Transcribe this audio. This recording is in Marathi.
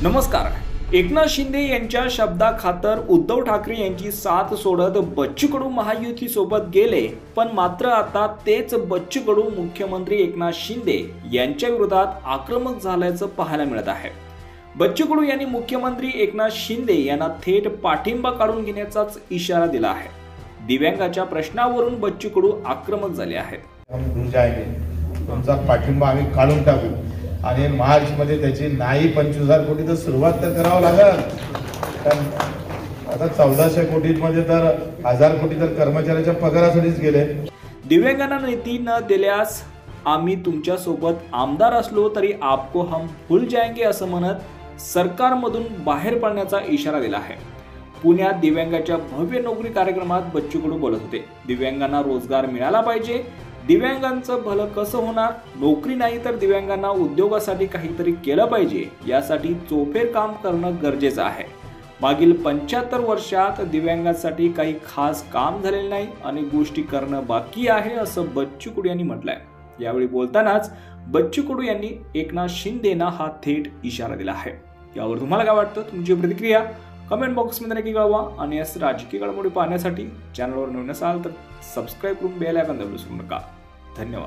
नमस्कार। एकनाथ शिंदे यांच्या शब्दाखातर उद्धव ठाकरे यांची साथ सोडत बच्चू कडू महायुती सोबत गेले, पण मात्र आता तेच बच्चू कडू मुख्यमंत्री एकनाथ शिंदे यांच्या विरोधात आक्रमक झाल्याचं पाहायला मिळत आहे। बच्चू कडू यांनी मुख्यमंत्री एकनाथ शिंदे यांना थेट पाठिंबा काढून घेण्याचाच इशारा दिला आहे। दिव्यांगाच्या प्रश्नावरून बच्चू कडू आक्रमक झाले आहेत। तुमचा पाठिंबा आम्ही काढून टाकू आणि मार्च मध्ये त्याची नाही 25,000 कोटी तर सुरुवात तर करावं लागेल। कारण आता 1400 कोटीमध्ये तर 1000 कोटी तर कर्मचाऱ्याच्या पगारासाठीच गेले। दिव्यांगांना निधी न दिल्यास आम्ही तुमच्या सोबत आमदार असलो तरी आपको हम भूल जाएंगे असं म्हणत सरकारमधून बाहेर पडण्याचा इशारा दिला आहे। पुण्यात दिव्यांगाच्या भव्य नोकरी कार्यक्रमात बच्चू कडू बोलत होते। दिव्यांगांना रोजगार मिळाला पाहिजे, दिव्यांगांचं भलं कसं होणार, नोकरी नाही तर दिव्यांगांना उद्योगासाठी काहीतरी केलं पाहिजे, यासाठी चोफेर काम करणं गरजेचं आहे। मागील 75 वर्षात दिव्यांगांसाठी काही खास काम झालेले नाही, अनेक गोष्टी करणं बाकी आहे असं बच्चू कडू यांनी म्हटलंय। यावेळी बोलतानाच बच्चू कडू यांनी एकनाथ शिंदेना हा थेट इशारा दिला आहे। यावर तुम्हाला काय वाटतं? तुमची प्रतिक्रिया कमेंट बॉक्समध्ये नक्की कळवा आणि असे राजकीय घडामोडी पाहण्यासाठी चॅनलवर नवीन असाल तर सबस्क्राईब करून बेल आयकॉन दाबून विसरू नका। धन्यवाद।